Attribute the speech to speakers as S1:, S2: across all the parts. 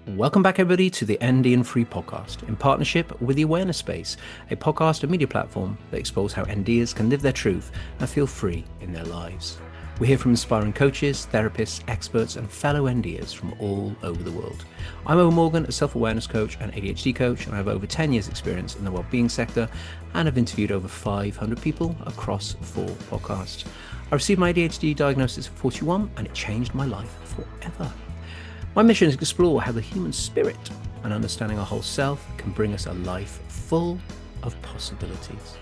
S1: Welcome back, everybody, to the ND and Free podcast in partnership with the Awareness Space, a podcast and media platform that explores how NDers can live their truth and feel free in their lives. We hear from inspiring coaches, therapists, experts, and fellow NDers from all over the world. I'm Owen Morgan, a self-awareness coach and ADHD coach, and I have over 10 years experience in the well-being sector and have interviewed over 500 people across 4 podcasts. I received my ADHD diagnosis at 41 and it changed my life forever. My mission is to explore how the human spirit and understanding our whole self can bring us a life full of possibilities.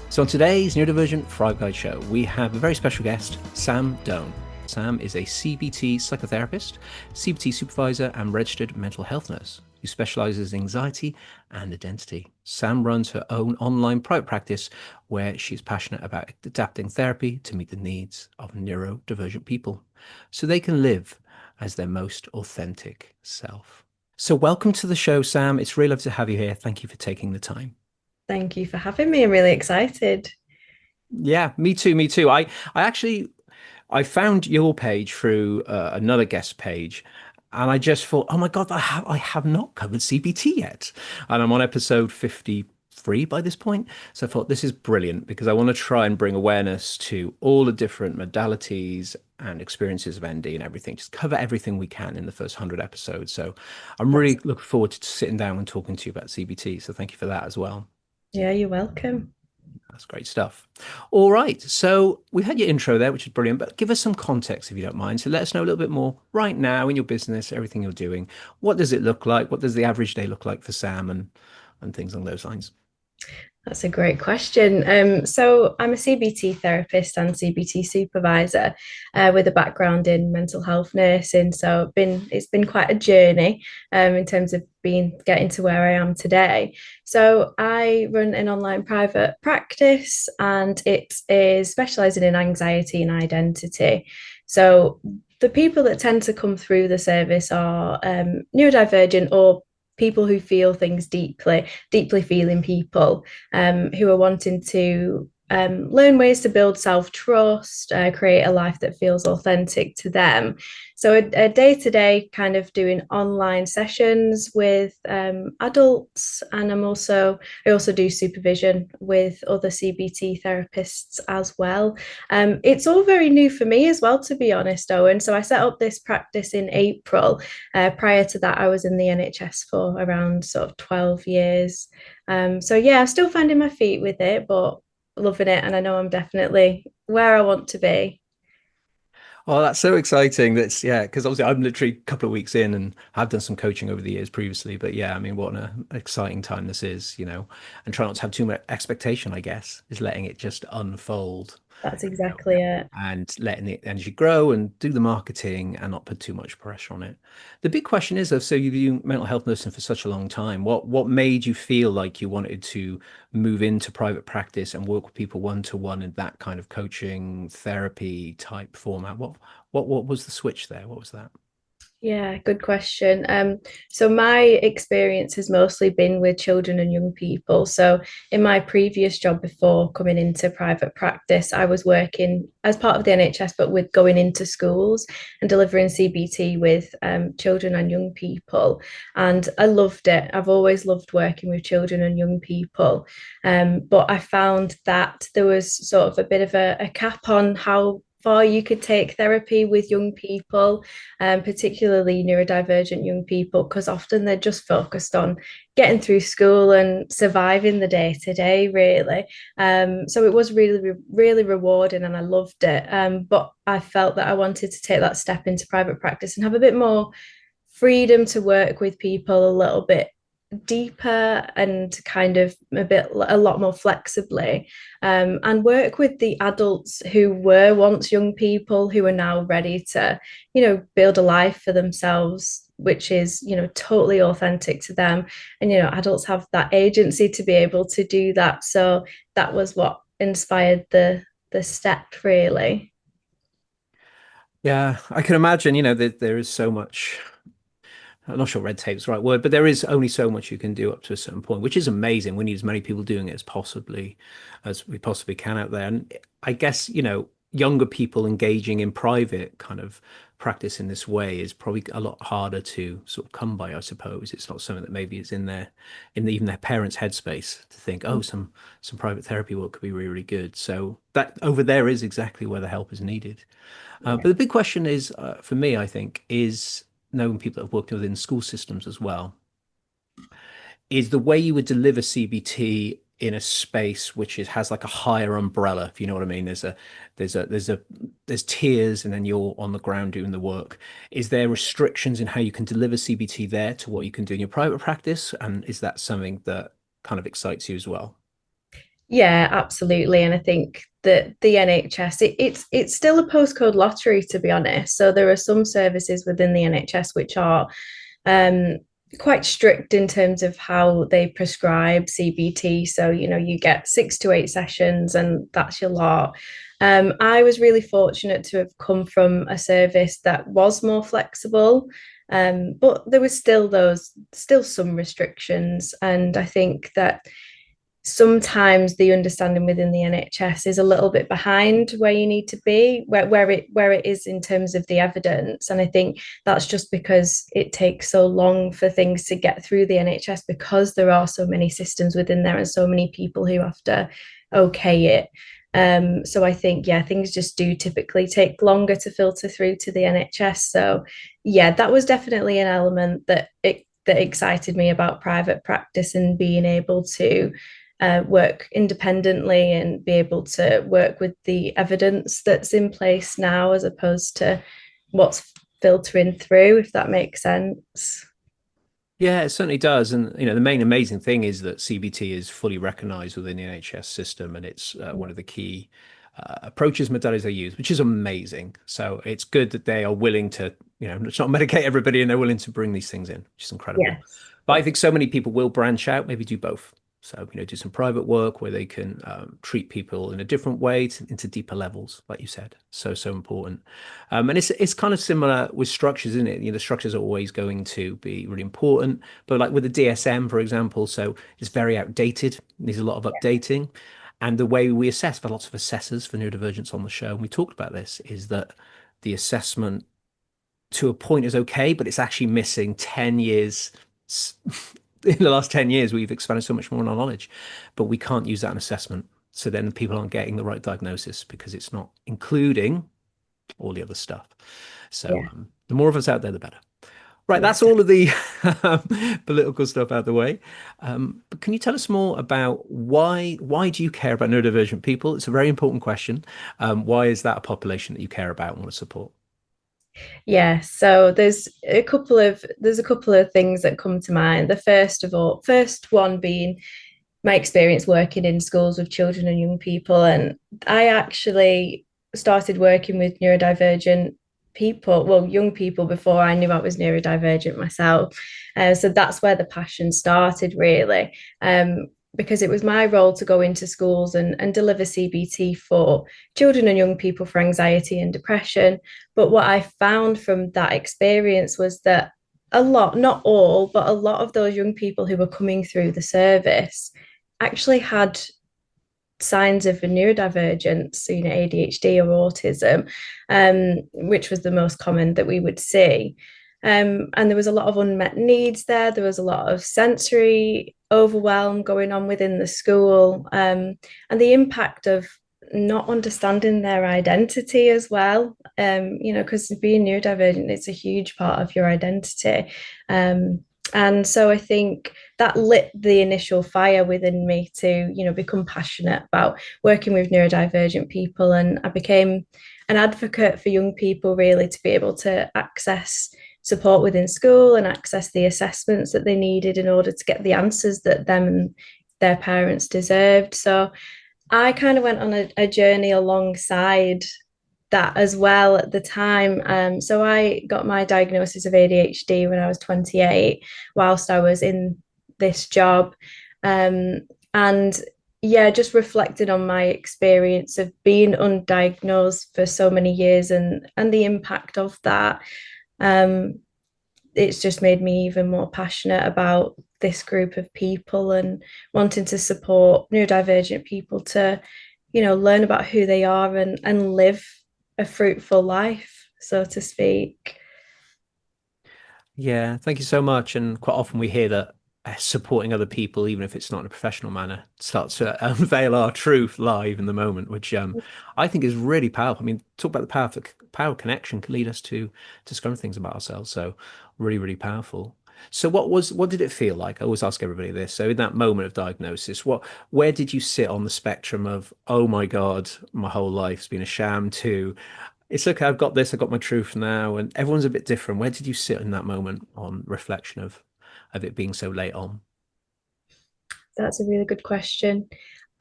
S1: So on today's Neurodivergent Thrive Guide show, we have a very special guest, Sam Doan. Sam is a CBT Psychotherapist, CBT Supervisor and registered mental health nurse who specialises in anxiety and identity. Sam runs her own online private practice where she's passionate about adapting therapy to meet the needs of neurodivergent people so they can live as their most authentic self. So welcome to the show, Sam. It's really lovely to have you here. Thank you for taking the time.
S2: Thank you for having me. I'm really excited.
S1: Yeah, me too. I found your page through another guest page, and I just thought, oh my God, I have not covered CBT yet. And I'm on episode 53 by this point. So I thought this is brilliant because I want to try and bring awareness to all the different modalities and experiences of ND and everything. Just cover everything we can in the first 100 episodes. So I'm
S2: That's,
S1: really looking forward to sitting down and talking to you about CBT. So thank you for that as well.
S2: yeah, you're welcome.
S1: That's great stuff. All right. So we had your intro there, which is brilliant, but give us some context if you don't mind. So let us know a little bit more right now in your business, everything you're doing. What does it look like? What does the average day look like for Sam and things along those lines?
S2: That's a great question. So I'm a CBT therapist and CBT supervisor with a background in mental health nursing. So it's been quite a journey in terms of getting to where I am today. So I run an online private practice and it is specialising in anxiety and identity. So the people that tend to come through the service are neurodivergent or people who feel things deeply feeling people who are wanting to learn ways to build self-trust, create a life that feels authentic to them. So a day-to-day kind of doing online sessions with adults, and I also do supervision with other CBT therapists as well. It's all very new for me as well, to be honest, Owen. So I set up this practice in April. Prior to that, I was in the NHS for around sort of 12 years. So yeah, I'm still finding my feet with it, but loving it. And I know I'm definitely where I want to be.
S1: Oh, that's so exciting. Yeah, because obviously I'm literally a couple of weeks in and I've done some coaching over the years previously. But yeah, I mean, what an exciting time this is, and try not to have too much expectation, I guess, is letting it just unfold.
S2: That's exactly it.
S1: And letting the energy grow and do the marketing and not put too much pressure on it. The big question is, though, so you've been mental health nursing for such a long time. What made you feel like you wanted to move into private practice and work with people one to one in that kind of coaching therapy type format? What was the switch there? What was that?
S2: Yeah, good question. So my experience has mostly been with children and young people. So in my previous job before coming into private practice, I was working as part of the NHS, but with going into schools and delivering CBT with children and young people. And I loved it. I've always loved working with children and young people. But I found that there was sort of a bit of a cap on how far you could take therapy with young people, particularly neurodivergent young people, because often they're just focused on getting through school and surviving the day to day, really. So it was really rewarding and I loved it. But I felt that I wanted to take that step into private practice and have a bit more freedom to work with people a little bit deeper and kind of a lot more flexibly, and work with the adults who were once young people who are now ready to build a life for themselves which is totally authentic to them. And adults have that agency to be able to do that, so that was what inspired the step, really.
S1: Yeah, I can imagine, that there is so much. I'm not sure red tape is the right word, but there is only so much you can do up to a certain point, which is amazing. We need as many people doing it as we possibly can out there. And I guess, younger people engaging in private kind of practice in this way is probably a lot harder to sort of come by, I suppose. It's not something that maybe is in even their parents' headspace to think, oh, some private therapy work could be really, really good. So that over there is exactly where the help is needed. But the big question is, for me, I think, is knowing people that have worked within school systems as well, is the way you would deliver CBT in a space which has like a higher umbrella, if you know what I mean. There's tiers, and then you're on the ground doing the work. Is there restrictions in how you can deliver CBT there to what you can do in your private practice? And is that something that kind of excites you as well?
S2: Yeah, absolutely. And I think that the NHS, it's still a postcode lottery, to be honest. So there are some services within the NHS which are um, quite strict in terms of how they prescribe CBT. So, you get 6 to 8 sessions and that's your lot. I was really fortunate to have come from a service that was more flexible. But there was still some restrictions. And I think that sometimes the understanding within the NHS is a little bit behind where you need to be, where it is in terms of the evidence. And I think that's just because it takes so long for things to get through the NHS, because there are so many systems within there and so many people who have to okay it. So I think, yeah, things just do typically take longer to filter through to the NHS. So yeah, that was definitely an element that excited me about private practice and being able to work independently and be able to work with the evidence that's in place now, as opposed to what's filtering through, if that makes sense.
S1: Yeah, it certainly does. And the main amazing thing is that CBT is fully recognized within the NHS system, and it's one of the key approaches, modalities they use, which is amazing. So it's good that they are willing to, it's not medicate everybody, and they're willing to bring these things in, which is incredible.
S2: Yes.
S1: But I
S2: Yeah.
S1: think so many people will branch out, maybe do both. So, do some private work where they can treat people in a different way into deeper levels, like you said. So, so important. And it's kind of similar with structures, isn't it? The structures are always going to be really important. But like with the DSM, for example, so it's very outdated, needs a lot of updating. And the way we assess, for lots of assessors for neurodivergence on the show, and we talked about this, is that the assessment to a point is okay, but it's actually missing 10 years. In the last 10 years, we've expanded so much more on our knowledge, but we can't use that in assessment. So then people aren't getting the right diagnosis because it's not including all the other stuff. So
S2: Yeah.
S1: the more of us out there, the better. Right,
S2: Yeah.
S1: that's all of the political stuff out the way. But can you tell us more about why do you care about neurodivergent people? It's a very important question. Why is that a population that you care about and want to support?
S2: Yeah, so there's a couple of things that come to mind. First one being my experience working in schools with children and young people. And I actually started working with neurodivergent people, well, young people, before I knew I was neurodivergent myself. So that's where the passion started, really. Because it was my role to go into schools and deliver CBT for children and young people for anxiety and depression. But what I found from that experience was that a lot, not all, but a lot of those young people who were coming through the service actually had signs of a neurodivergence, ADHD or autism, which was the most common that we would see. And there was a lot of unmet needs there. There was a lot of sensory overwhelm going on within the school, and the impact of not understanding their identity as well. Because being neurodivergent, it's a huge part of your identity. And so I think that lit the initial fire within me to, become passionate about working with neurodivergent people. And I became an advocate for young people, really, to be able to access support within school and access the assessments that they needed in order to get the answers that them and their parents deserved. So I kind of went on a journey alongside that as well at the time. So I got my diagnosis of ADHD when I was 28, whilst I was in this job. And yeah, just reflected on my experience of being undiagnosed for so many years and the impact of that. Um, it's just made me even more passionate about this group of people and wanting to support neurodivergent people to, learn about who they are and live a fruitful life. so to speak.
S1: Yeah, thank you so much. And quite often we hear that supporting other people, even if it's not in a professional manner, starts to unveil our truth live in the moment, which I think is really powerful. I mean, talk about the power of connection can lead us to discover things about ourselves. So really, really powerful. So what did it feel like? I always ask everybody this. So in that moment of diagnosis, where did you sit on the spectrum of, oh my God, my whole life's been a sham, to it's okay, I've got this, I've got my truth now, and everyone's a bit different. Where did you sit in that moment on reflection of it being so late on?
S2: That's a really good question.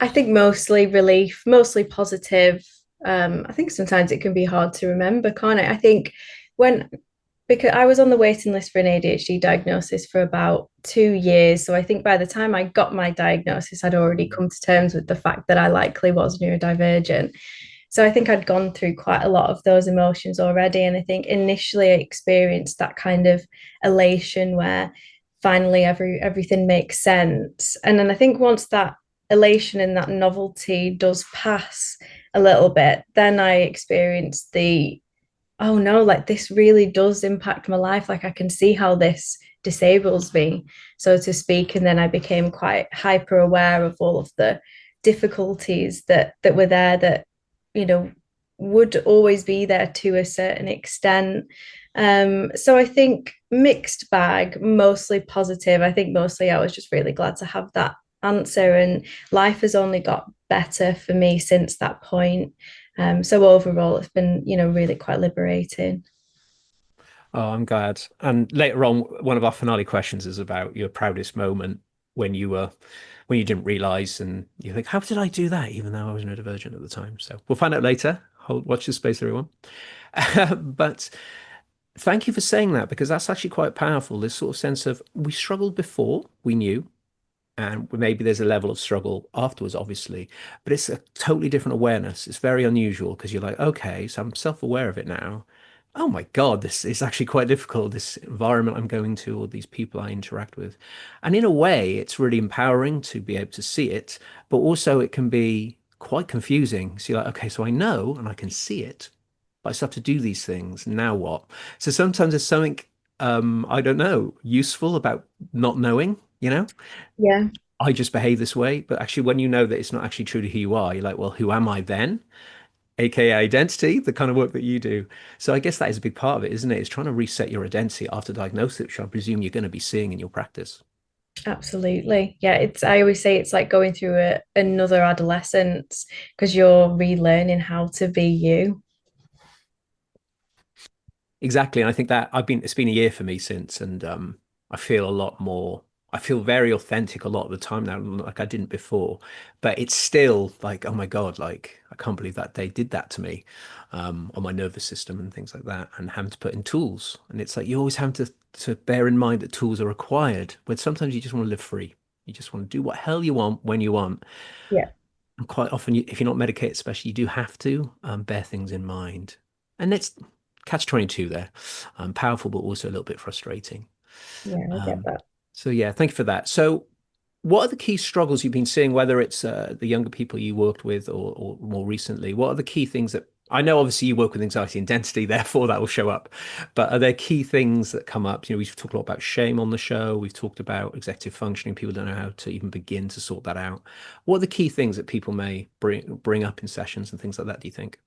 S2: I think mostly relief, mostly positive. I think sometimes it can be hard to remember, can't it? I think when because I was on the waiting list for an ADHD diagnosis for about 2 years. So I think by the time I got my diagnosis, I'd already come to terms with the fact that I likely was neurodivergent. So I think I'd gone through quite a lot of those emotions already. And I think initially I experienced that kind of elation where finally everything makes sense. And then I think once that elation and that novelty does pass a little bit, then I experienced the, oh no, like this really does impact my life. Like I can see how this disables me, so to speak. And then I became quite hyper aware of all of the difficulties that were there that, you know, would always be there to a certain extent. So I think mixed bag, mostly positive. I think mostly I was just really glad to have that answer, and life has only got better for me since that point. So overall, it's been, really quite liberating.
S1: Oh, I'm glad. And later on, one of our finale questions is about your proudest moment when when you didn't realize and you think, how did I do that? Even though I was neurodivergent at the time. So we'll find out later. Watch this space, everyone. But thank you for saying that because that's actually quite powerful. This sort of sense of we struggled before, we knew, and maybe there's a level of struggle afterwards, obviously, but it's a totally different awareness. It's very unusual because you're like, okay, so I'm self-aware of it now. Oh my God, this is actually quite difficult, this environment I'm going to, or these people I interact with. And in a way, it's really empowering to be able to see it, but also it can be quite confusing. So you're like, okay, so I know and I can see it, but I still have to do these things. Now what? So sometimes there's something, I don't know, useful about not knowing, you know?
S2: Yeah.
S1: I just behave this way. But actually, when you know that it's not actually true to who you are, you're like, well, who am I then? AKA identity, the kind of work that you do. So I guess that is a big part of it, isn't it? It's trying to reset your identity after diagnosis, which I presume you're going to be seeing in your practice.
S2: Absolutely. Yeah, I always say it's like going through another adolescence because you're relearning how to be you.
S1: Exactly. And I think that it's been a year for me since, and I feel a lot more, I feel very authentic a lot of the time now, like I didn't before. But it's still like, oh my God, like I can't believe that they did that to me, on my nervous system and things like that, and having to put in tools. And it's like you always have to bear in mind that tools are required, but sometimes you just want to live free. You just want to do what hell you want when you want.
S2: Yeah.
S1: And quite often, if you're not medicated, especially, you do have to bear things in mind. And it's catch 22 there. Powerful, but also a little bit frustrating.
S2: Yeah, I get
S1: Um,
S2: that.
S1: so, yeah, thank you for that. So, what are the key struggles you've been seeing, whether it's the younger people you worked with or more recently? What are the key things that I know obviously you work with anxiety and identity, therefore that will show up. But are there key things that come up? You know, we've talked a lot about shame on the show. We've talked about executive functioning. People don't know how to even begin to sort that out. What are the key things that people may bring up in sessions and things like that, do you think?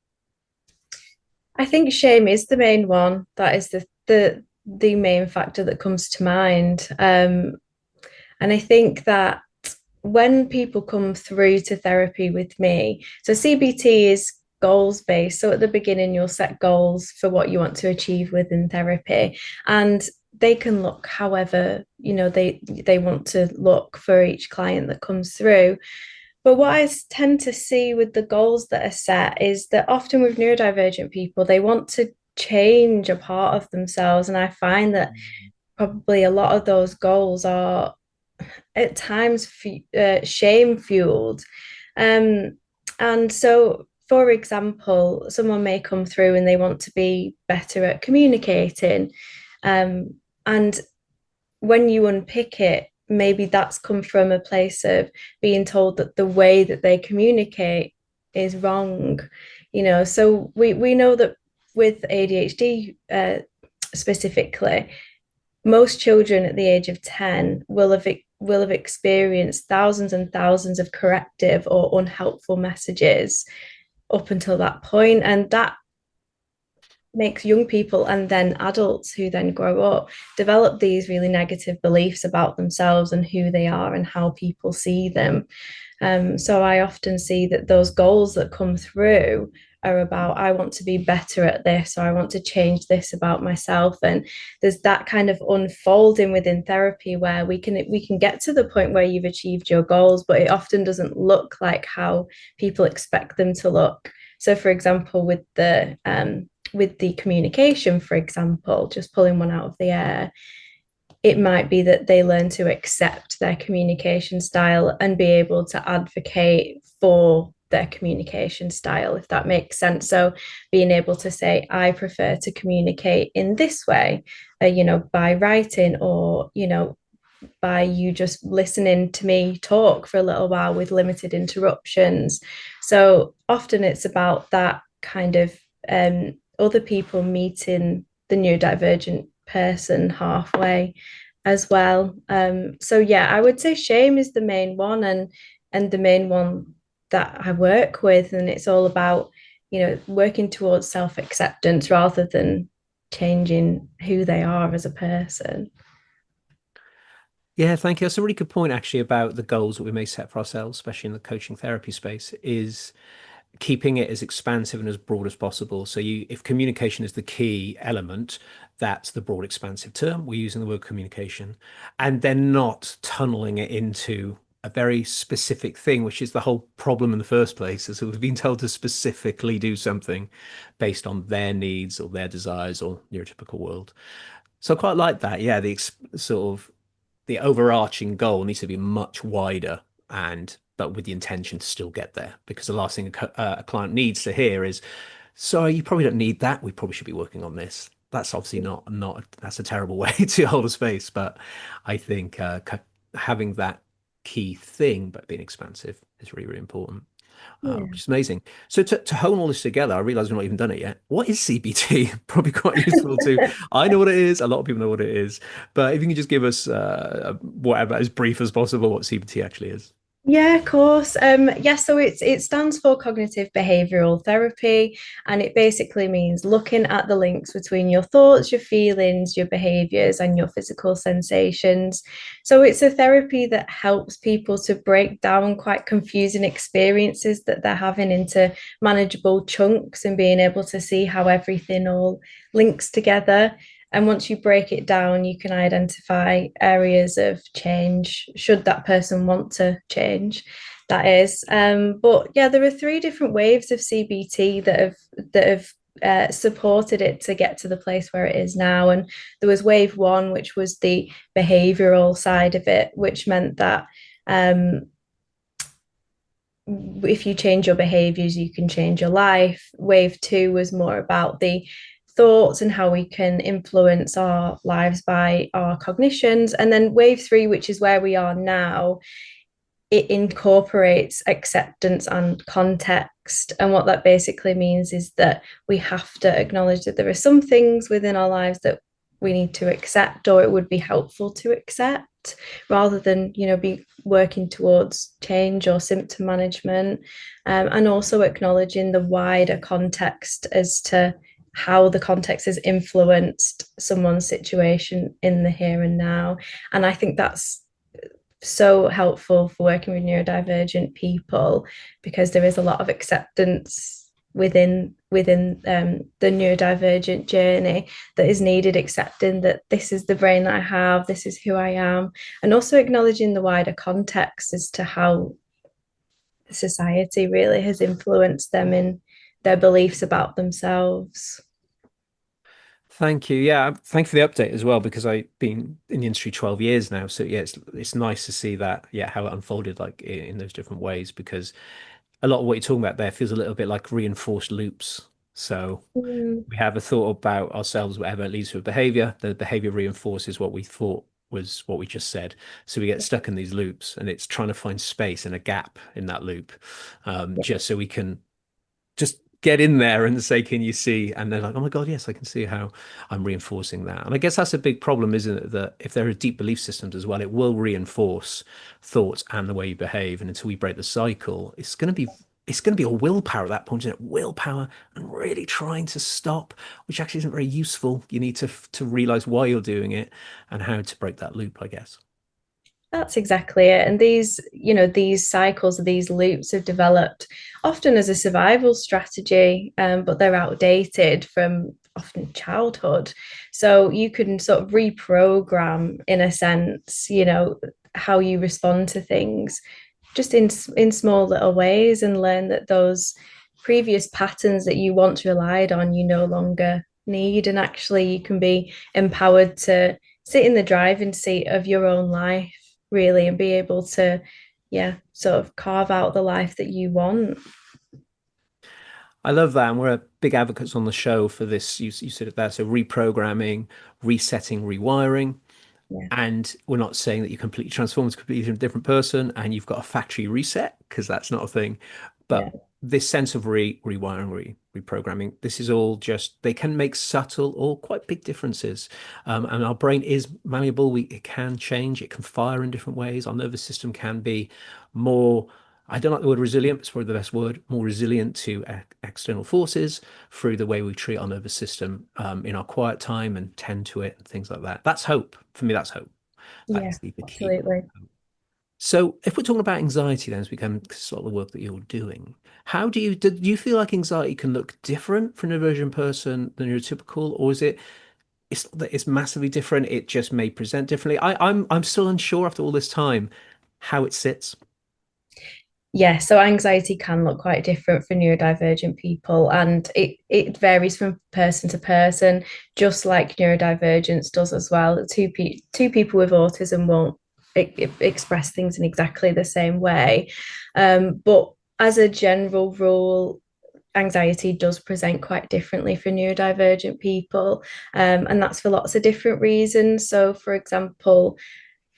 S2: I think shame is the main one. That is the main factor that comes to mind. And I think that when people come through to therapy with me, so CBT is goals based. So at the beginning, you'll set goals for what you want to achieve within therapy, and they can look however they want to look for each client that comes through. But what I tend to see with the goals that are set is that often with neurodivergent people, they want to change a part of themselves. And I find that probably a lot of those goals are at times shame fueled. Um, and so, for example, someone may come through and they want to be better at communicating. And when you unpick it, maybe that's come from a place of being told that the way that they communicate is wrong. So we know that with ADHD specifically, most children at the age of 10 will have experienced thousands and thousands of corrective or unhelpful messages up until that point, and that makes young people and then adults who then grow up develop these really negative beliefs about themselves and who they are and how people see them. So I often see that those goals that come through are about, I want to be better at this, or I want to change this about myself. And there's that kind of unfolding within therapy where we can get to the point where you've achieved your goals, but it often doesn't look like how people expect them to look. So for example, with the communication, for example, just pulling one out of the air, it might be that they learn to accept their communication style and be able to advocate for their communication style, if that makes sense. So being able to say, I prefer to communicate in this way, by writing, or, by you just listening to me talk for a little while with limited interruptions. So often it's about that kind of other people meeting the neurodivergent person halfway as well. So yeah, I would say shame is the main one, and the main one that I work with, and it's all about working towards self-acceptance rather than changing who they are as a person.
S1: Yeah, thank you. That's a really good point, actually, about the goals that we may set for ourselves, especially in the coaching therapy space, is keeping it as expansive and as broad as possible. So if communication is the key element, that's the broad expansive term. We're using the word communication, and then not tunneling it into a very specific thing, which is the whole problem in the first place. Is that we've been told to specifically do something based on their needs or their desires or neurotypical world. So I quite like that. Yeah, sort of the overarching goal needs to be much wider, and but with the intention to still get there, because the last thing a client needs to hear is, sorry, you probably don't need that, we probably should be working on this. That's obviously not that's a terrible way to hold a space. But I think having that key thing but being expansive is really, really important,
S2: Yeah.
S1: which is amazing. So to hone all this together, I realize we've not even done it yet. What is CBT? Probably quite useful too. I know what it is. A lot of people know what it is. But if you can just give us whatever, as brief as possible, what CBT actually is.
S2: Yeah, of course. Yeah, so it stands for cognitive behavioral therapy, and it basically means looking at the links between your thoughts, your feelings, your behaviors, and your physical sensations. So it's a therapy that helps people to break down quite confusing experiences that they're having into manageable chunks and being able to see how everything all links together. And once you break it down, you can identify areas of change, should that person want to change, that is. But yeah, there are three different waves of CBT that have supported it to get to the place where it is now. And there was wave one, which was the behavioral side of it, which meant that if you change your behaviors, you can change your life. Wave two was more about the thoughts and how we can influence our lives by our cognitions. And then wave three, which is where we are now, it incorporates acceptance and context. And what that basically means is that we have to acknowledge that there are some things within our lives that we need to accept, or it would be helpful to accept, rather than be working towards change or symptom management. And also acknowledging the wider context as to how the context has influenced someone's situation in the here and now. And I think that's so helpful for working with neurodivergent people, because there is a lot of acceptance within the neurodivergent journey that is needed, accepting that this is the brain that I have, this is who I am, and also acknowledging the wider context as to how society really has influenced them in their beliefs about themselves.
S1: Thank you. Yeah, thank you for the update as well, because I've been in the industry 12 years now. So yeah, it's nice to see that, yeah, how it unfolded like in those different ways, because a lot of what you're talking about there feels a little bit like reinforced loops. So
S2: Mm,
S1: we have a thought about ourselves, whatever leads to a behavior. The behavior reinforces what we thought was what we just said. So we get stuck in these loops, and it's trying to find space and a gap in that loop, just so we can just get in there and say, can you see? And they're like, oh my God, yes, I can see how I'm reinforcing that. And I guess that's a big problem, isn't it? That if there are deep belief systems as well, it will reinforce thoughts and the way you behave. And until we break the cycle, it's going to be a willpower at that point, isn't it? Willpower and really trying to stop, which actually isn't very useful. You need to realize why you're doing it and how to break that loop, I guess.
S2: That's exactly it. And these cycles, these loops have developed often as a survival strategy, but they're outdated from often childhood. So you can sort of reprogram, in a sense, how you respond to things just in small little ways, and learn that those previous patterns that you once relied on, you no longer need. And actually, you can be empowered to sit in the driving seat of your own life, really, and be able to, yeah, sort of carve out the life that you want.
S1: I love that. And we're big advocates on the show for this. You said it there. So reprogramming, resetting, rewiring.
S2: Yeah,
S1: And we're not saying that you completely transform into a completely different person and you've got a factory reset, because that's not a thing.
S2: yeah,
S1: But this sense of rewiring, reprogramming, this is all just, they can make subtle or quite big differences. And our brain is malleable. It can change, it can fire in different ways. Our nervous system can be more, I don't like the word resilient, but it's probably the best word, more resilient to external forces through the way we treat our nervous system in our quiet time and tend to it and things like that. That's hope. For me, that's hope. That
S2: yeah,
S1: is the key.
S2: absolutely.
S1: So if we're talking about anxiety, then as we come to sort of the work that you're doing, how do you feel like anxiety can look different for a neurodivergent person than neurotypical, or is it's not that it's massively different, it just may present differently? I'm still unsure after all this time how it sits.
S2: Yeah, so anxiety can look quite different for neurodivergent people, and it varies from person to person, just like neurodivergence does as well. Two people with autism won't express things in exactly the same way, but as a general rule, anxiety does present quite differently for neurodivergent people, and that's for lots of different reasons. So, for example,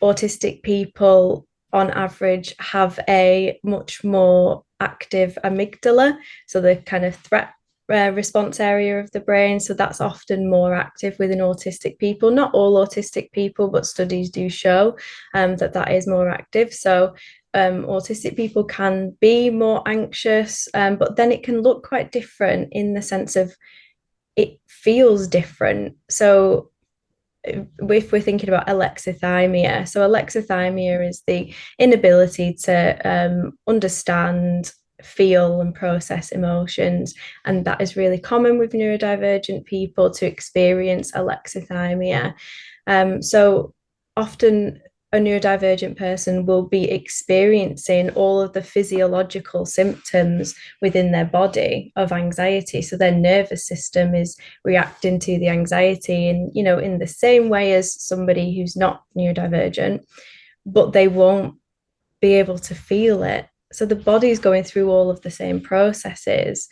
S2: autistic people on average have a much more active amygdala, so the kind of threat response area of the brain. So that's often more active within autistic people. Not all autistic people, but studies do show that that is more active. So autistic people can be more anxious, but then it can look quite different in the sense of it feels different. So if we're thinking about alexithymia, so alexithymia is the inability to understand, feel, and process emotions. And that is really common with neurodivergent people to experience alexithymia. So often a neurodivergent person will be experiencing all of the physiological symptoms within their body of anxiety. So their nervous system is reacting to the anxiety in the same way as somebody who's not neurodivergent, but they won't be able to feel it. So the body's going through all of the same processes,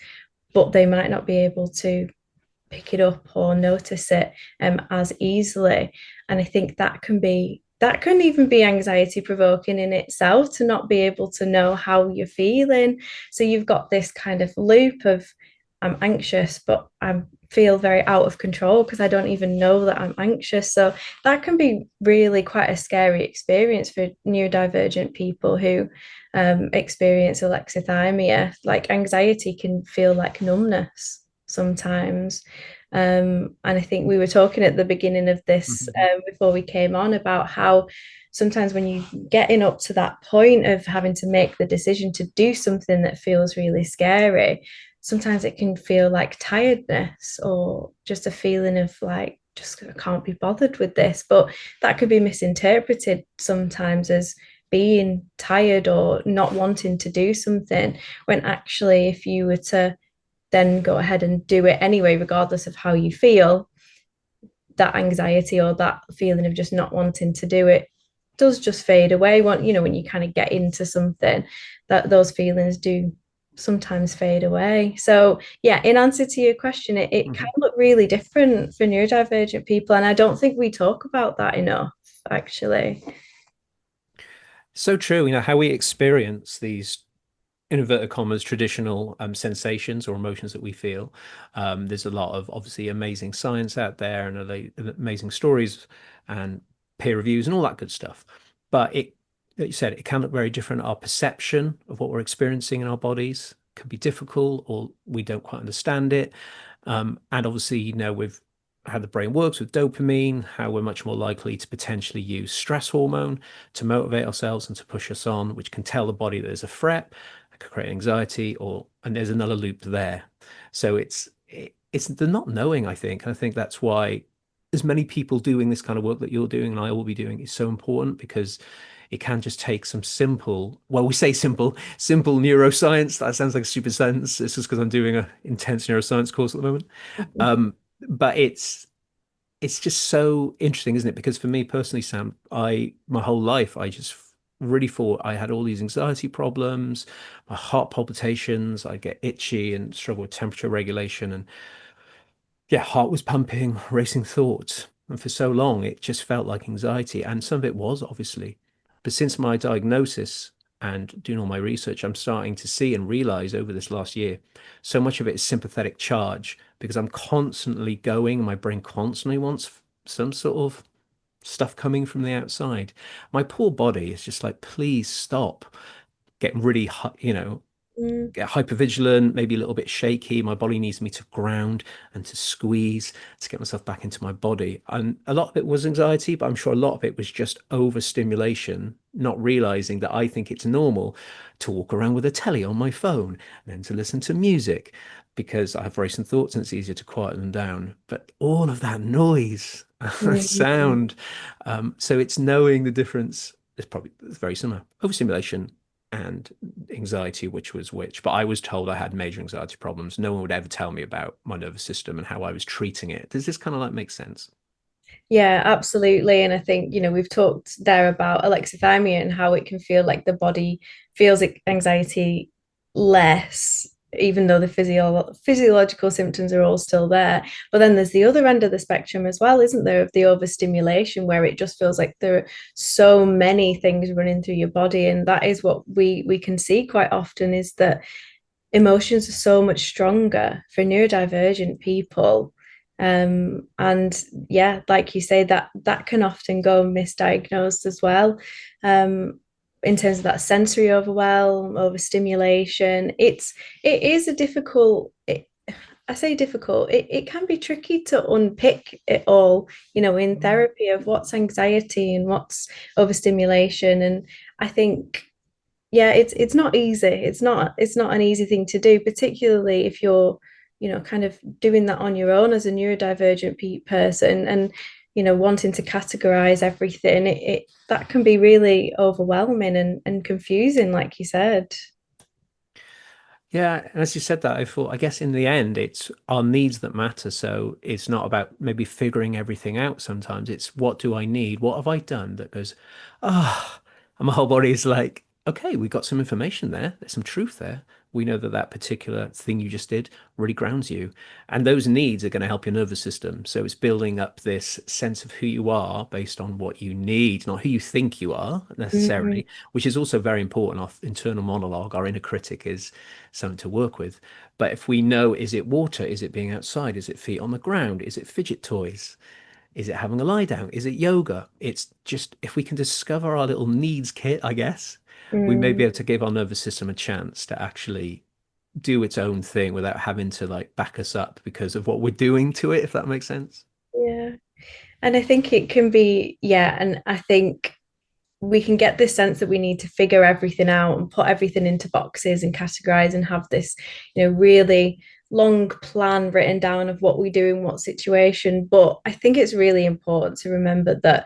S2: but they might not be able to pick it up or notice it as easily. And I think that can even be anxiety provoking in itself, to not be able to know how you're feeling. So you've got this kind of loop of, I'm anxious, but I feel very out of control because I don't even know that I'm anxious. So that can be really quite a scary experience for neurodivergent people who experience alexithymia. Like anxiety can feel like numbness sometimes. And I think we were talking at the beginning of this
S1: Mhm.
S2: before we came on about how sometimes when you getting up to that point of having to make the decision to do something that feels really scary, sometimes it can feel like tiredness or just a feeling of like, just I can't be bothered with this. But that could be misinterpreted sometimes as being tired or not wanting to do something, when actually, if you were to then go ahead and do it anyway, regardless of how you feel, that anxiety or that feeling of just not wanting to do it does just fade away. When you kind of get into something, that those feelings do sometimes fade away. So yeah, in answer to your question, it can
S1: Mhm.
S2: look really different for neurodivergent people. And I don't think we talk about that enough, actually.
S1: So true, how we experience these in inverted commas, traditional sensations or emotions that we feel. There's a lot of obviously amazing science out there and amazing stories and peer reviews and all that good stuff. But like you said, it can look very different. Our perception of what we're experiencing in our bodies can be difficult, or we don't quite understand it. And obviously, with how the brain works with dopamine, how we're much more likely to potentially use stress hormone to motivate ourselves and to push us on, which can tell the body that there's a threat, it could create anxiety, and there's another loop there. So it's the not knowing, I think. And I think that's why as many people doing this kind of work that you're doing and I will be doing is so important, because it can just take some well, we say simple neuroscience. That sounds like a stupid sentence. It's just because I'm doing an intense neuroscience course at the moment. But it's just so interesting, isn't it? Because for me personally, Sam, my whole life, I just really thought I had all these anxiety problems, my heart palpitations, I get itchy and struggle with temperature regulation, and yeah, heart was pumping, racing thoughts. And for so long, it just felt like anxiety. And some of it was, obviously. But since my diagnosis and doing all my research, I'm starting to see and realize over this last year, so much of it is sympathetic charge, because I'm constantly going, my brain constantly wants some sort of stuff coming from the outside. My poor body is just like, please stop getting really,
S2: Mm,
S1: get hypervigilant, maybe a little bit shaky. My body needs me to ground and to squeeze to get myself back into my body. And a lot of it was anxiety, but I'm sure a lot of it was just overstimulation, not realizing that I think it's normal to walk around with a telly on my phone and then to listen to music because I have racing thoughts and it's easier to quiet them down. But all of that noise,
S2: mm.
S1: sound, so it's knowing the difference. It's very similar. Overstimulation and anxiety, which was which. But I was told I had major anxiety problems. No one would ever tell me about my nervous system and how I was treating it. Does this kind of like make sense?
S2: Yeah, absolutely. And I think, we've talked there about alexithymia and how it can feel like the body feels anxiety less, even though the physiological symptoms are all still there. But then there's the other end of the spectrum as well, isn't there, of the overstimulation, where it just feels like there are so many things running through your body. And that is what we can see quite often, is that emotions are so much stronger for neurodivergent people. And yeah, like you say, that can often go misdiagnosed as well. In terms of that sensory overwhelm, overstimulation, it is a difficult. I say difficult. It can be tricky to unpick it all, in therapy, of what's anxiety and what's overstimulation. And I think, yeah, it's not easy. It's not an easy thing to do, particularly if you're, kind of doing that on your own as a neurodivergent person, and wanting to categorize everything. It that can be really overwhelming and confusing, like you said.
S1: Yeah, and as you said that, I thought, I guess in the end, it's our needs that matter. So it's not about maybe figuring everything out sometimes. It's what do I need? What have I done that goes, ah, and my whole body is like, okay, we got some information there. There's some truth there. We know that that particular thing you just did really grounds you. And those needs are going to help your nervous system. So it's building up this sense of who you are based on what you need, not who you think you are
S2: Mm,
S1: necessarily, which is also very important. Our internal monologue, our inner critic is something to work with. But if we know, is it water? Is it being outside? Is it feet on the ground? Is it fidget toys? Is it having a lie down? Is it yoga? It's just if we can discover our little needs kit, I guess, we may be
S2: mm,
S1: able to give our nervous system a chance to actually do its own thing without having to like back us up because of what we're doing to it, if that makes sense.
S2: yeah. And I think it can be, yeah, and I think we can get this sense that we need to figure everything out and put everything into boxes and categorize and have this, really long plan written down of what we do in what situation. But I think it's really important to remember that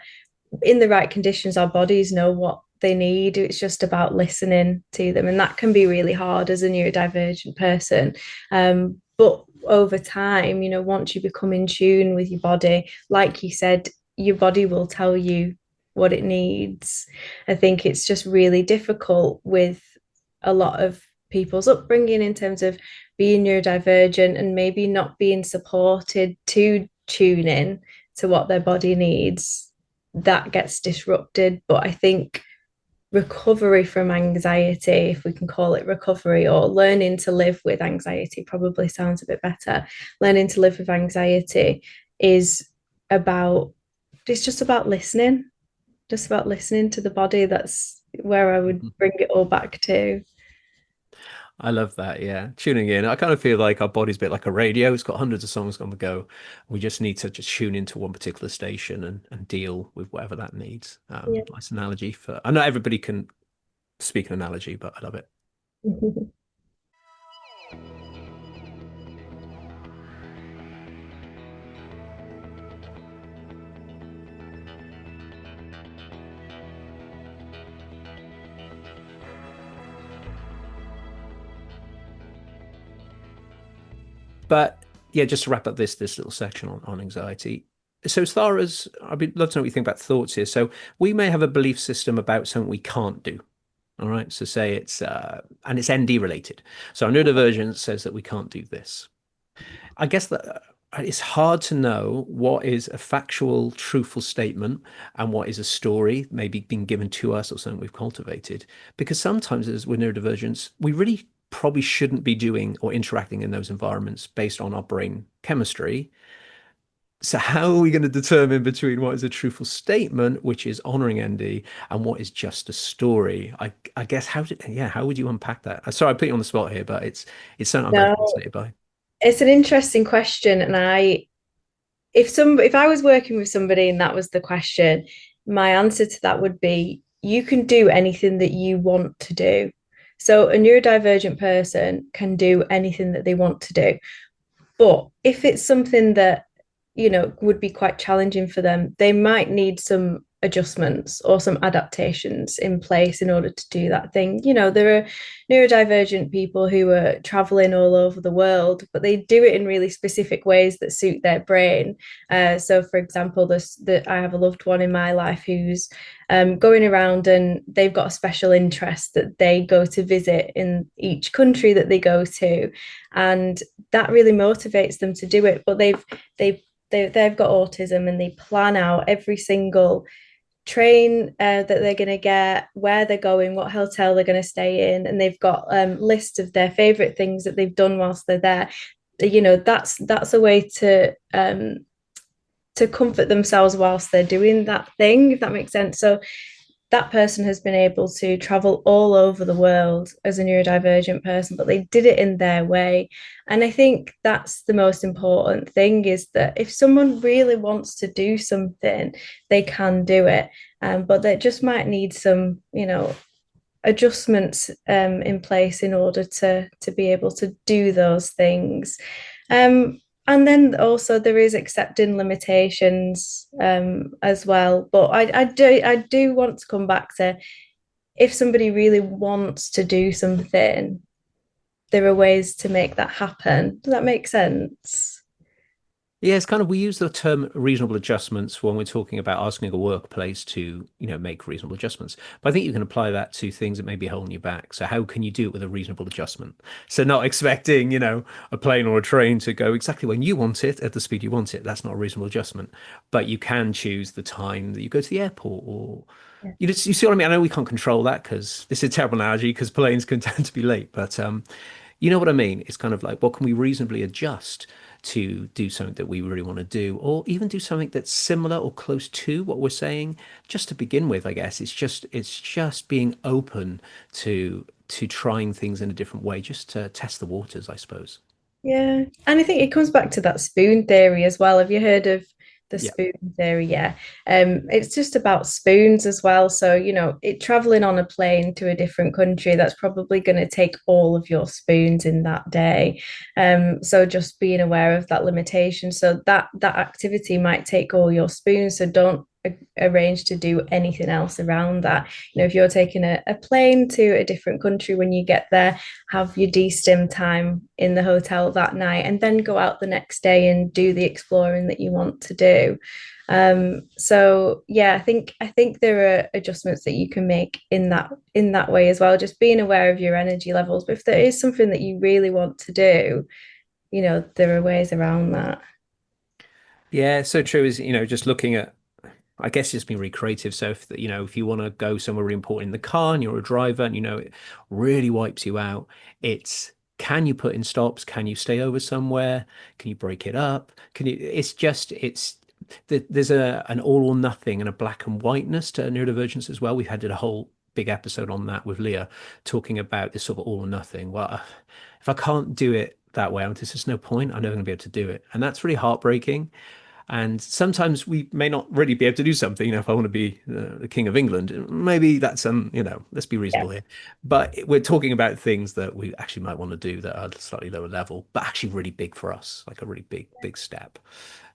S2: in the right conditions, our bodies know what they need. It's just about listening to them. And that can be really hard as a neurodivergent person. But over time, once you become in tune with your body, like you said, your body will tell you what it needs. I think it's just really difficult with a lot of people's upbringing in terms of being neurodivergent and maybe not being supported to tune in to what their body needs. That gets disrupted. But I think recovery from anxiety, if we can call it recovery, or learning to live with anxiety probably sounds a bit better. Learning to live with anxiety is about, it's just about listening to the body. That's where I would
S1: Mhm.
S2: bring it all back to.
S1: I love that. Yeah. Tuning in. I kind of feel like our body's a bit like a radio. It's got hundreds of songs on the go. We just need to just tune into one particular station and deal with whatever that needs.
S2: Yeah.
S1: Nice analogy for, I know everybody can speak an analogy, but I love it. But yeah, just to wrap up this little section on anxiety. So as far as I'd love to know what you think about thoughts here. So we may have a belief system about something we can't do. All right. So say it's and it's ND related. So our neurodivergence says that we can't do this. I guess that it's hard to know what is a factual, truthful statement and what is a story, maybe being given to us or something we've cultivated. Because sometimes, as with neurodivergence, we really probably shouldn't be doing or interacting in those environments based on our brain chemistry. So, how are we going to determine between what is a truthful statement, which is honoring ND, and what is just a story? I guess how would you unpack that? Sorry, I put you on the spot here, but it's something I'm very
S2: No,
S1: fascinated by.
S2: it's an interesting question, and if I was working with somebody and that was the question, my answer to that would be you can do anything that you want to do. So a neurodivergent person can do anything that they want to do. But if it's something that, would be quite challenging for them, they might need some adjustments or some adaptations in place in order to do that thing. There are neurodivergent people who are traveling all over the world, but they do it in really specific ways that suit their brain. So, for example, I have a loved one in my life who's going around and they've got a special interest that they go to visit in each country that they go to, and that really motivates them to do it. But they've got autism, and they plan out every single train that they're going to get, where they're going, what hotel they're going to stay in, and they've got lists of their favorite things that they've done whilst they're there. That's a way to comfort themselves whilst they're doing that thing, if that makes sense. So that person has been able to travel all over the world as a neurodivergent person, but they did it in their way. And I think that's the most important thing, is that if someone really wants to do something, they can do it. But they just might need some, adjustments in place in order to be able to do those things. And then also there is accepting limitations as well. But I do want to come back to, if somebody really wants to do something, there are ways to make that happen. Does that make sense?
S1: Yeah, it's kind of we use the term reasonable adjustments when we're talking about asking a workplace to, make reasonable adjustments. But I think you can apply that to things that may be holding you back. So how can you do it with a reasonable adjustment? So not expecting, a plane or a train to go exactly when you want it at the speed you want it. That's not a reasonable adjustment. But you can choose the time that you go to the airport or
S2: Yeah.
S1: you see what I mean? I know we can't control that because this is a terrible analogy because planes can tend to be late, but you know what I mean? It's kind of like, what can we reasonably adjust to do something that we really want to do, or even do something that's similar or close to what we're saying, just to begin with, I guess. It's just being open to trying things in a different way, just to test the waters, I suppose.
S2: Yeah. And I think it comes back to that spoon theory as well. Have you heard of the
S1: Yeah.
S2: spoon theory? Yeah. It's just about spoons as well. So, it traveling on a plane to a different country, that's probably going to take all of your spoons in that day. So just being aware of that limitation. So that activity might take all your spoons. So don't arrange to do anything else around that. If you're taking a plane to a different country, when you get there, have your de-stim time in the hotel that night, and then go out the next day and do the exploring that you want to do. So yeah, I think there are adjustments that you can make in that way as well, just being aware of your energy levels. But if there is something that you really want to do, there are ways around that.
S1: Yeah, so true is, just looking at I guess it's been really creative. So if if you want to go somewhere really important in the car and you're a driver and it really wipes you out, it's can you put in stops? Can you stay over somewhere? Can you break it up? Can you? There's an all or nothing and a black and whiteness to neurodivergence as well. We had a whole big episode on that with Leah, talking about this sort of all or nothing. Well, if I can't do it that way, there's just no point. I'm never going to be able to do it, and that's really heartbreaking. And sometimes we may not really be able to do something. If I want to be the King of England, maybe that's let's be
S2: Yeah.
S1: reasonable here. But we're talking about things that we actually might want to do that are slightly lower level, but actually really big for us, like a really big step.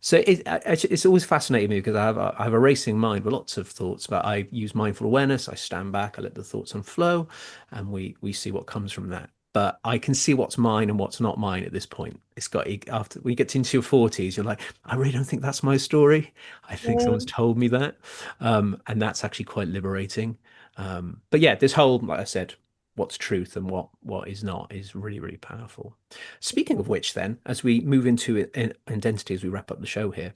S1: So it's always fascinating me because I have a racing mind with lots of thoughts, but I use mindful awareness. I stand back, I let the thoughts unflow, and we see what comes from that. But I can see what's mine and what's not mine at this point. It's got after when you get into your 40s, you're like, I really don't think that's my story. I think
S2: Yeah.
S1: someone's told me that, and that's actually quite liberating. But yeah, this whole, like I said, what's truth and what is not is really powerful. Speaking of which, then, as we move into identity, as we wrap up the show here,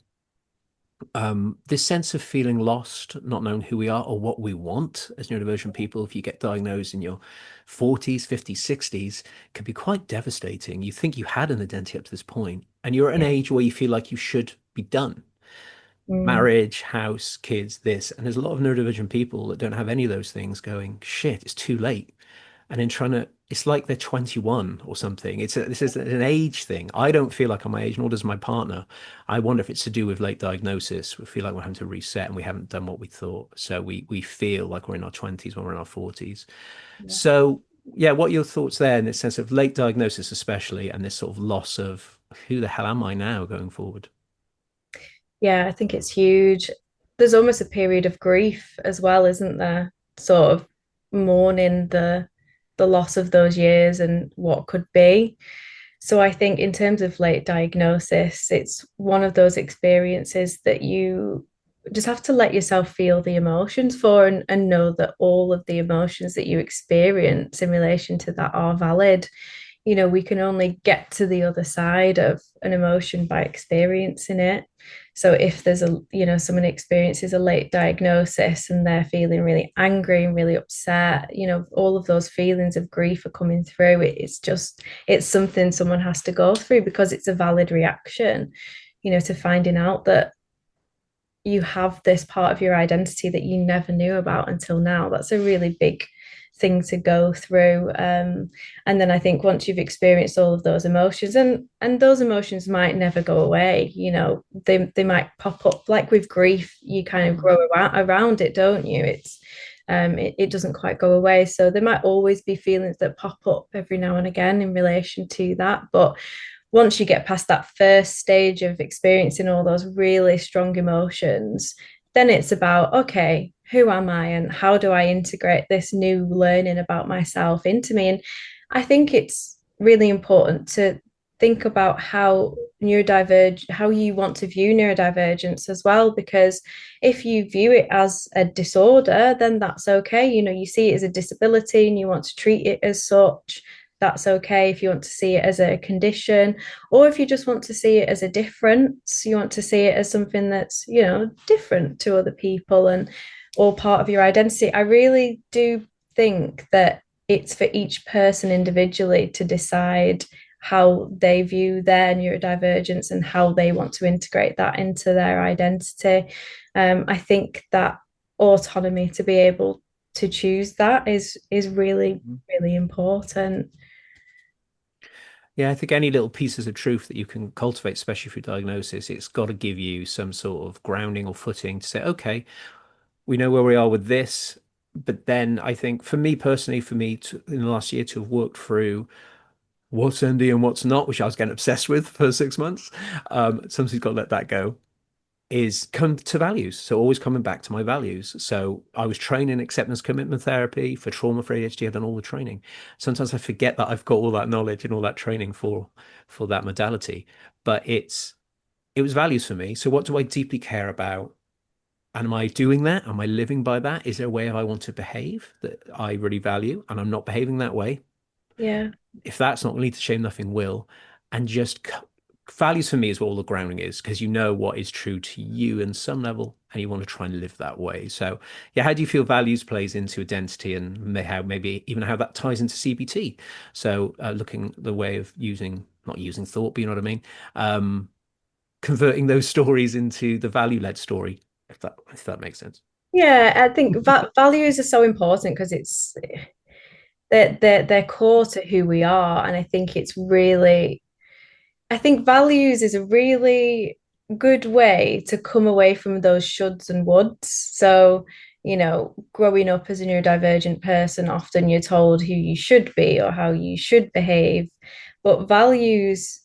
S1: this sense of feeling lost, not knowing who we are or what we want as neurodivergent people, if you get diagnosed in your 40s, 50s, 60s, can be quite devastating. You think you had an identity up to this point, and you're at an
S2: Yeah.
S1: age where you feel like you should be done.
S2: Mm.
S1: Marriage, house, kids, this. And there's a lot of neurodivergent people that don't have any of those things going, shit, it's too late. And then it's like they're 21 or something. This is an age thing. I don't feel like I'm my age, nor does my partner. I wonder if it's to do with late diagnosis. We feel like we're having to reset and we haven't done what we thought. So we feel like we're in our 20s when we're in our 40s.
S2: Yeah.
S1: So yeah, what are your thoughts there in the sense of late diagnosis, especially, and this sort of loss of who the hell am I now going forward?
S2: Yeah, I think it's huge. There's almost a period of grief as well, isn't there? Sort of mourning the loss of those years and what could be. So I think in terms of late diagnosis, it's one of those experiences that you just have to let yourself feel the emotions for and know that all of the emotions that you experience in relation to that are valid. We can only get to the other side of an emotion by experiencing it. So if there's someone experiences a late diagnosis and they're feeling really angry and really upset, all of those feelings of grief are coming through. It's something someone has to go through because it's a valid reaction, to finding out that you have this part of your identity that you never knew about until now. That's a really big thing to go through. And then I think once you've experienced all of those emotions, and those emotions might never go away, they might pop up like with grief, you kind of grow around it, don't you? It doesn't quite go away. So there might always be feelings that pop up every now and again in relation to that. But once you get past that first stage of experiencing all those really strong emotions, then it's about, okay, who am I and how do I integrate this new learning about myself into me? And I think it's really important to think about how you want to view neurodivergence as well, because if you view it as a disorder, then that's okay. You see it as a disability and you want to treat it as such, that's okay. If you want to see it as a condition, or if you just want to see it as a difference, you want to see it as something that's, different to other people and all part of your identity. I really do think that it's for each person individually to decide how they view their neurodivergence and how they want to integrate that into their identity. I think that autonomy to be able to choose that is really, really important.
S1: Yeah, I think any little pieces of truth that you can cultivate, especially through diagnosis, it's got to give you some sort of grounding or footing to say, okay, we know where we are with this. But then I think for me personally, in the last year to have worked through what's ND and what's not, which I was getting obsessed with for 6 months, sometimes got to let that go, is come to values. So always coming back to my values. So I was training acceptance commitment therapy for trauma for ADHD. I've done all the training. Sometimes I forget that I've got all that knowledge and all that training for that modality. But it was values for me. So what do I deeply care about? And am I doing that? Am I living by that? Is there a way I want to behave that I really value and I'm not behaving that way?
S2: Yeah.
S1: If that's not going to lead to shame, nothing will. And just values for me is what all the grounding is, because you know what is true to you in some level and you want to try and live that way. So yeah, how do you feel values plays into identity, and how maybe even how that ties into CBT? So looking the way of using, not using thought, but you know what I mean? Um, Converting those stories into the value-led story, if that makes sense.
S2: Yeah, I think values are so important because they're core to who we are, and I think values is a really good way to come away from those shoulds and woulds. So, growing up as a neurodivergent person, often you're told who you should be or how you should behave, but values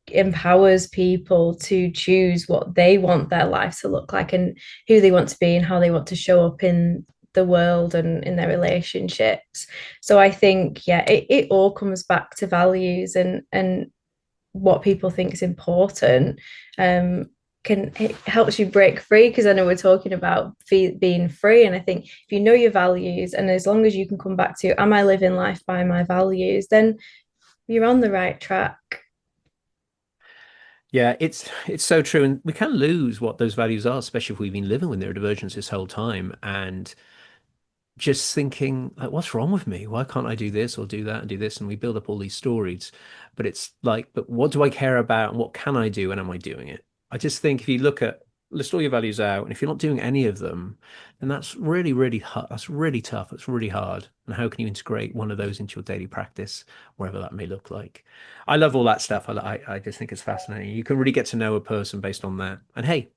S2: empowers people to choose what they want their life to look like and who they want to be and how they want to show up in the world and in their relationships. So I think, yeah, it all comes back to values and what people think is important. It helps you break free, because I know we're talking about being free, and I think if you know your values, and as long as you can come back to, am I living life by my values, then you're on the right track.
S1: Yeah, it's so true, and we can lose what those values are, especially if we've been living with neurodivergence this whole time, and just thinking like, what's wrong with me? Why can't I do this or do that and do this? And we build up all these stories, but it's like, but what do I care about and what can I do and am I doing it? I just think if you look at list all your values out, and if you're not doing any of them, then that's really, really hard. That's really tough. That's really hard. And how can you integrate one of those into your daily practice, wherever that may look like? I love all that stuff. I just think it's fascinating. You can really get to know a person based on that. And hey,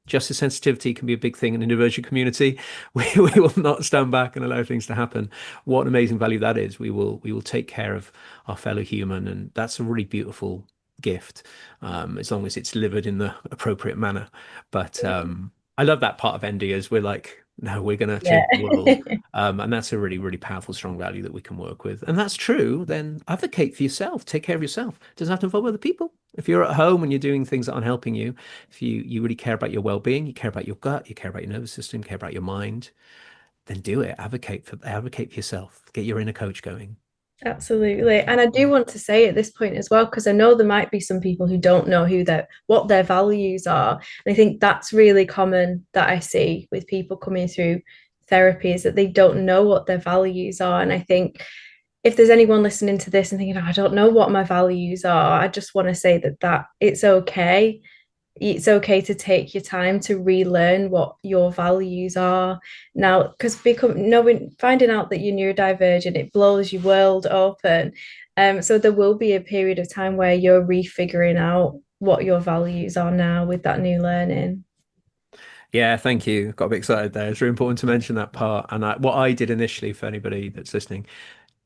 S1: justice sensitivity can be a big thing in the neurodivergent community. We will not stand back and allow things to happen. What an amazing value that is. We will take care of our fellow human, and that's a really beautiful gift, as long as it's delivered in the appropriate manner. But I love that part of ND, as we're like, no, we're going to
S2: Yeah.
S1: change the world. And that's a really, really powerful, strong value that we can work with. And that's true. Then advocate for yourself. Take care of yourself. It doesn't have to involve other people. If you're at home and you're doing things that aren't helping you, if you really care about your well-being, you care about your gut, you care about your nervous system, you care about your mind, then do it. Advocate for yourself. Get your inner coach going.
S2: Absolutely. And I do want to say at this point as well, because I know there might be some people who don't know what their values are. And I think that's really common that I see with people coming through therapy, is that they don't know what their values are. And I think if there's anyone listening to this and thinking, oh, I don't know what my values are, I just want to say that it's okay to take your time to relearn what your values are now, because finding out that you're neurodivergent, it blows your world open. So there will be a period of time where you're refiguring out what your values are now with that new learning.
S1: Yeah, thank you. Got a bit excited there. It's really important to mention that part. And what I did initially, for anybody that's listening,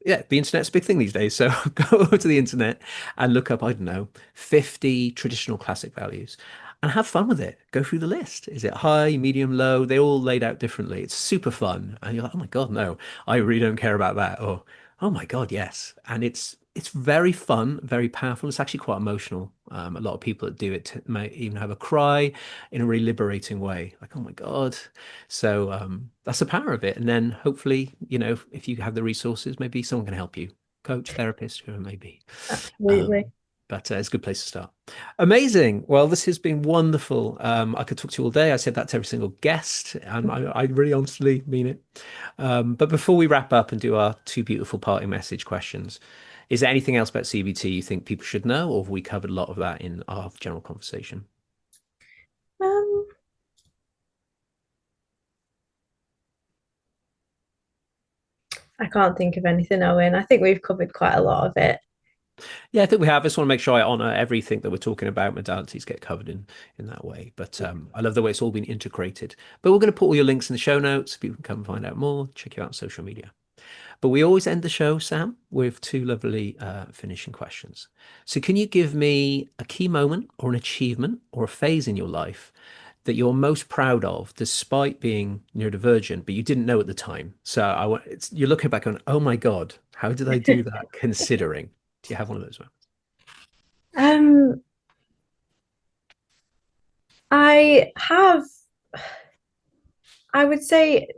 S1: yeah, the internet's a big thing these days. So go over to the internet and look up, I don't know, 50 traditional classic values and have fun with it. Go through the list. Is it high, medium, low? They all laid out differently. It's super fun. And you're like, oh my God, no, I really don't care about that. Or, oh my God, yes. And it's very fun, very powerful. It's actually quite emotional. A lot of people that do it may even have a cry in a really liberating way. Like, oh my God. So that's the power of it. And then hopefully, if you have the resources, maybe someone can help you, coach, therapist, whoever it may be.
S2: Absolutely.
S1: Um, but it's a good place to start. Amazing. Well, this has been wonderful. I could talk to you all day. I said that to every single guest, and I really honestly mean it. But before we wrap up and do our two beautiful parting message questions, is there anything else about CBT you think people should know, or have we covered a lot of that in our general conversation?
S2: Um, I can't think of anything, Owen. I think we've covered quite a lot of it.
S1: Yeah, I think we have. I just want to make sure I honor everything that we're talking about. Modalities get covered in that way. But I love the way it's all been integrated. But we're going to put all your links in the show notes. People can come and find out more. Check you out on social media. But we always end the show, Sam, with two lovely finishing questions. So can you give me a key moment or an achievement or a phase in your life that you're most proud of, despite being neurodivergent, but you didn't know at the time? So you're looking back on, oh my God, how did I do that? Considering, do you have one of those moments?
S2: Um, I have, I would say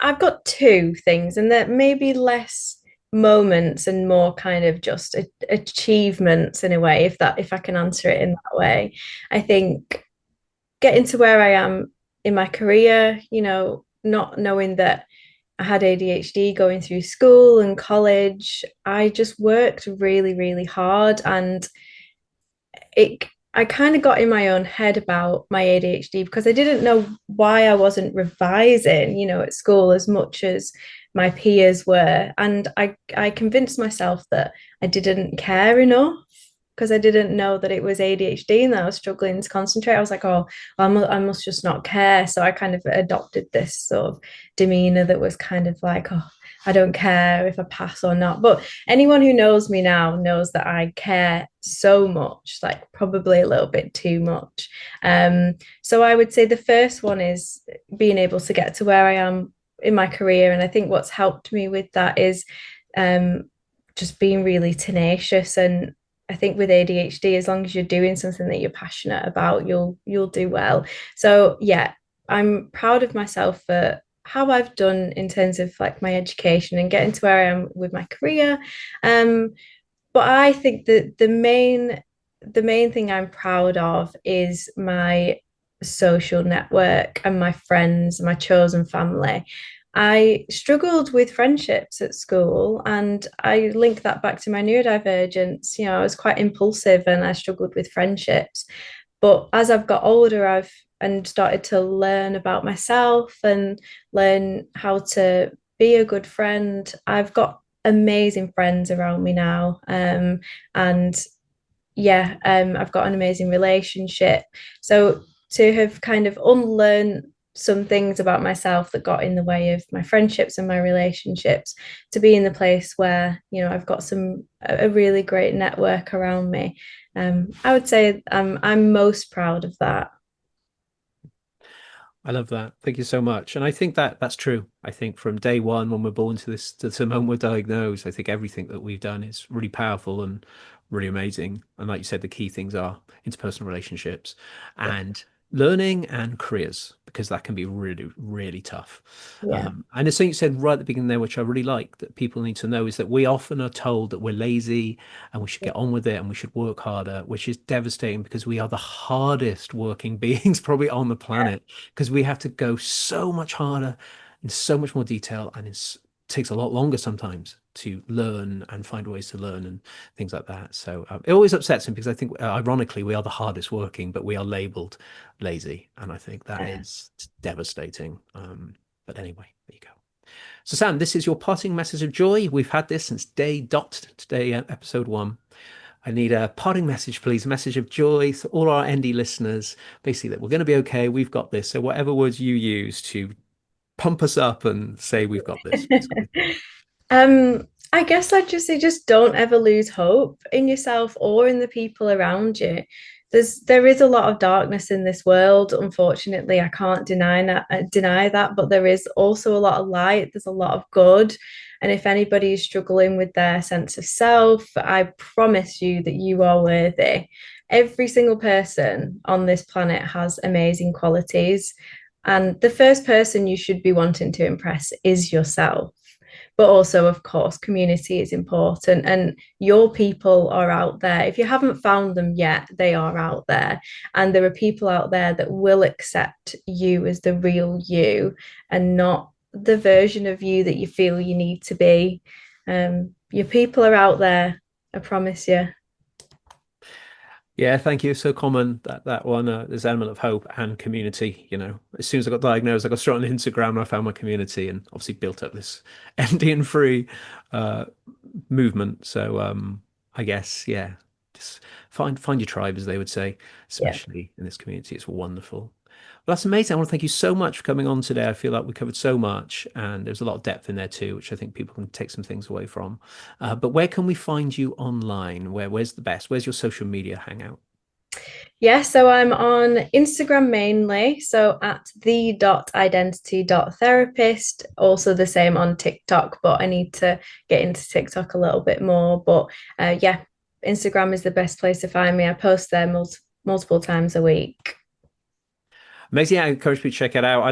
S2: I've got two things, and they're maybe less moments and more kind of just achievements in a way, if I can answer it in that way. I think getting to where I am in my career, not knowing that I had ADHD going through school and college, I just worked really, really hard, and it I kind of got in my own head about my ADHD because I didn't know why I wasn't revising, at school as much as my peers were. And I convinced myself that I didn't care enough because I didn't know that it was ADHD and that I was struggling to concentrate. I was like, oh, I must just not care. So I kind of adopted this sort of demeanor that was kind of like, oh, I don't care if I pass or not. But anyone who knows me now knows that I care so much, like probably a little bit too much. So I would say the first one is being able to get to where I am in my career. And I think what's helped me with that is just being really tenacious. And I think with ADHD, as long as you're doing something that you're passionate about, you'll do well. So yeah, I'm proud of myself for how I've done in terms of like my education and getting to where I am with my career. But I think that the main thing I'm proud of is my social network and my friends, my chosen family. I struggled with friendships at school, and I link that back to my neurodivergence. I was quite impulsive and I struggled with friendships. But as I've got older, I've and started to learn about myself and learn how to be a good friend. I've got amazing friends around me now. And yeah, I've got an amazing relationship. So to have kind of unlearned some things about myself that got in the way of my friendships and my relationships, to be in the place where I've got a really great network around me. I would say I'm most proud of that.
S1: I love that. Thank you so much. And I think that that's true. I think from day one, when we're born to this, to the moment we're diagnosed, I think everything that we've done is really powerful and really amazing. And like you said, the key things are interpersonal relationships
S2: Yeah,
S1: and learning and careers, because that can be really, really tough.
S2: yeah,
S1: And there's something you said right at the beginning there, which I really like, that people need to know, is that we often are told that we're lazy and we should
S2: yeah,
S1: get on with it and we should work harder, which is devastating because we are the hardest working beings probably on the planet, because we have to go so much harder in so much more detail, and it takes a lot longer sometimes to learn and find ways to learn and things like that. So it always upsets me because I think, ironically, we are the hardest working, but we are labeled lazy, and I think that
S2: yeah.
S1: is devastating. But anyway, there you go. So Sam, this is your parting message of joy. We've had this since day dot today, episode 1. I need a parting message, please. A message of joy to all our ND listeners. Basically, that we're going to be okay. We've got this. So whatever words you use to pump us up and say we've got this, basically.
S2: I guess I'd just say just don't ever lose hope in yourself or in the people around you. There is a lot of darkness in this world, unfortunately. I can't deny that, but there is also a lot of light. There's a lot of good. And if anybody is struggling with their sense of self, I promise you that you are worthy. Every single person on this planet has amazing qualities. And the first person you should be wanting to impress is yourself. But also, of course, community is important, and your people are out there. If you haven't found them yet, they are out there. And there are people out there that will accept you as the real you and not the version of you that you feel you need to be. Your people are out there, I promise you.
S1: Yeah, thank you. So common, that one. There's an element of hope and community. As soon as I got diagnosed, I got straight on Instagram and I found my community, and obviously built up this Indian free uh, movement. So I guess, yeah, just find your tribe, as they would say,
S2: Yeah.
S1: especially in this community. It's wonderful. Well, that's amazing. I want to thank you so much for coming on today. I feel like we covered so much, and there's a lot of depth in there too, which I think people can take some things away from. But where can we find you online? Where's the best? Where's your social media hangout?
S2: Yeah, so I'm on Instagram mainly, so at the.identity.therapist. Also the same on TikTok, but I need to get into TikTok a little bit more. But yeah, Instagram is the best place to find me. I post there multiple times a week.
S1: Amazing. Yeah, I encourage people to check it out.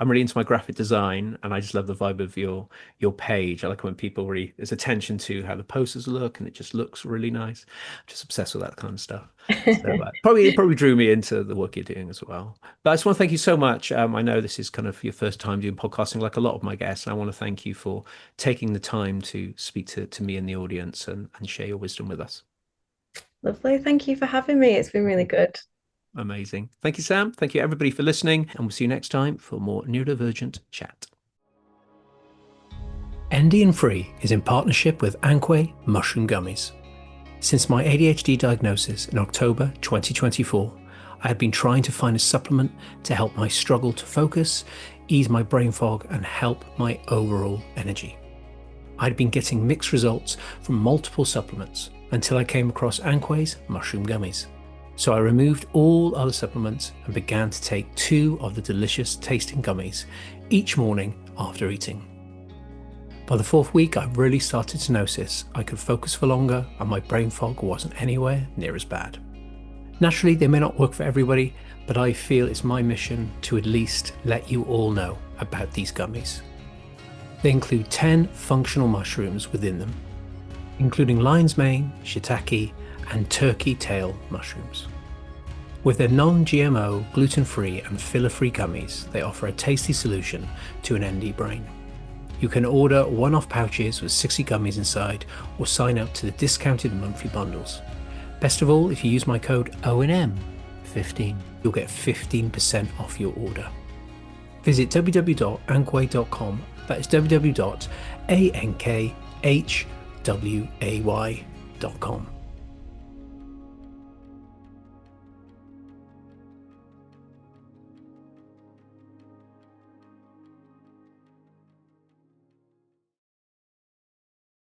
S1: I'm really into my graphic design, and I just love the vibe of your page. I like when people really, there's attention to how the posters look, and it just looks really nice. I'm just obsessed with that kind of stuff. So it probably drew me into the work you're doing as well. But I just want to thank you so much. I know this is kind of your first time doing podcasting, like a lot of my guests, and I want to thank you for taking the time to speak to me and the audience and share your wisdom with us.
S2: Lovely. Thank you for having me. It's been really good.
S1: Amazing. Thank you, Sam. Thank you, everybody, for listening. And we'll see you next time for more Neurodivergent Chat. ND and Free is in partnership with Anque Mushroom Gummies. Since my ADHD diagnosis in October 2024, I had been trying to find a supplement to help my struggle to focus, ease my brain fog, and help my overall energy. I'd been getting mixed results from multiple supplements until I came across Anque's Mushroom Gummies. So I removed all other supplements and began to take 2 of the delicious tasting gummies each morning after eating. By the 4th week, I really started to notice I could focus for longer and my brain fog wasn't anywhere near as bad. Naturally, they may not work for everybody, but I feel it's my mission to at least let you all know about these gummies. They include 10 functional mushrooms within them, including lion's mane, shiitake, and turkey tail mushrooms. With their non-GMO, gluten-free and filler-free gummies, they offer a tasty solution to an ND brain. You can order one-off pouches with 60 gummies inside or sign up to the discounted monthly bundles. Best of all, if you use my code ONM15, you'll get 15% off your order. Visit www.ankway.com, that is www.ankhway.com.